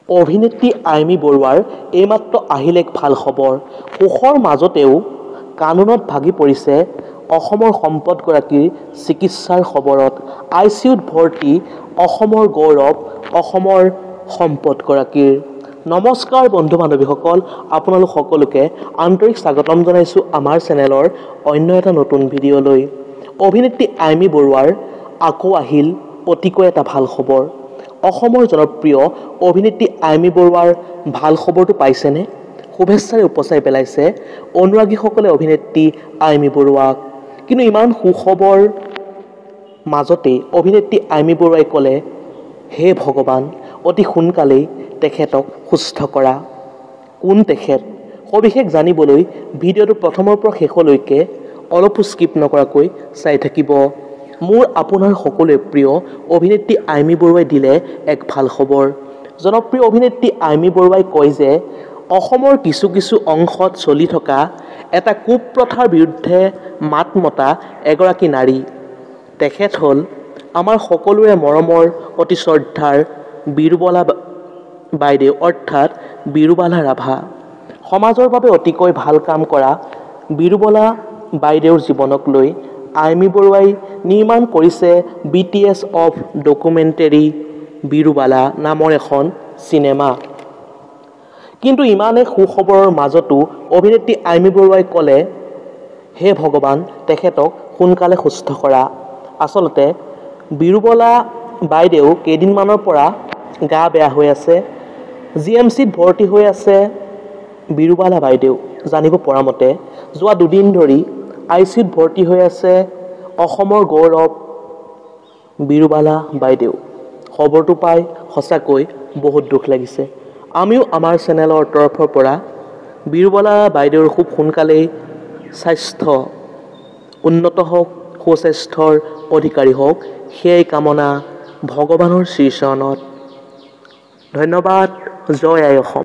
অভিনেত্ৰী আইমী বৰুৱাৰ এইমাত্ৰ আহিল এক ভাল খবৰ। সুখৰ মাজতেও কান্দোনত ভাগি পৰিছে অসমৰ সম্পদগৰাকীৰ চিকিৎসাৰ খবৰত। ICUত ভৰ্তি অসমৰ গৌৰৱ, অসমৰ সম্পদগৰাকীৰ। নমস্কাৰ বন্ধু বান্ধৱীসকল, আপোনালোক সকলোকে আন্তৰিক স্বাগতম জনাইছোঁ আমাৰ চেনেলৰ অন্য এটা নতুন ভিডিঅ'লৈ। অভিনেত্ৰী আইমী বৰুৱাৰ আকৌ আহিল অতিকৈ এটা ভাল খবৰ। অসমৰ জনপ্ৰিয় অভিনেত্ৰী আইমী বৰুৱাৰ ভাল খবৰটো পাইছেনে? শুভেচ্ছাৰে উপচাই পেলাইছে অনুৰাগীসকলে অভিনেত্ৰী আইমী বৰুৱাক। কিন্তু ইমান সুখবৰ মাজতেই অভিনেত্ৰী আইমী বৰুৱাই ক'লে, হে ভগৱান, অতি সোনকালেই তেখেতক সুস্থ কৰা। কোন তেখেত? সবিশেষ জানিবলৈ ভিডিঅ'টো প্ৰথমৰ পৰা শেষলৈকে অলপো স্কিপ নকৰাকৈ চাই থাকিব। মোৰ আপোনাৰ সকলোৱে প্ৰিয় অভিনেত্ৰী আইমী বৰুৱাই দিলে এক ভাল খবৰ। জনপ্ৰিয় অভিনেত্ৰী আইমী বৰুৱাই কয় যে অসমৰ কিছু কিছু অংশত চলি থকা এটা কুপ্ৰথাৰ বিৰুদ্ধে মাত মতা এগৰাকী নাৰী। তেখেত হ'ল আমাৰ সকলোৰে মৰমৰ অতি শ্ৰদ্ধাৰ বিৰুবালা বাইদেউ অৰ্থাৎ বিৰুবালা ৰাভা। সমাজৰ বাবে অতিকৈ ভাল কাম কৰা বিৰুবালা বাইদেউৰ জীৱনক লৈ আইমী বৰুৱাই নিৰ্মাণ কৰিছে BTS অফ ডকুমেণ্টেৰী বিৰুবালা নামৰ এখন চিনেমা। কিন্তু ইমানে সুখবৰৰ মাজতো অভিনেত্ৰী আইমী বৰুৱাই ক'লে, হে ভগৱান, তেখেতক সোনকালে সুস্থ কৰা। আচলতে বিৰুবালা বাইদেউ কেইদিনমানৰ পৰা গা বেয়া হৈ আছে। GMCত ভৰ্তি হৈ আছে বিৰুবালা বাইদেউ। জানিব পৰা মতে যোৱা 2 দিন ধৰি ICUত ভৰ্তি হৈ আছে অসমৰ গৌৰৱ বিৰুবালা বাইদেউ। খবৰটো পাই সঁচাকৈ বহুত দুখ লাগিছে। আমিও আমাৰ চেনেলৰ তৰফৰ পৰা বিৰুবালা বাইদেউৰ খুব সোনকালেই স্বাস্থ্য উন্নত হওক, সুস্বাস্থ্যৰ অধিকাৰী হওক, সেয়াই কামনা ভগৱানৰ শ্ৰীচৰণত। ধন্যবাদ। জয় আই অসম।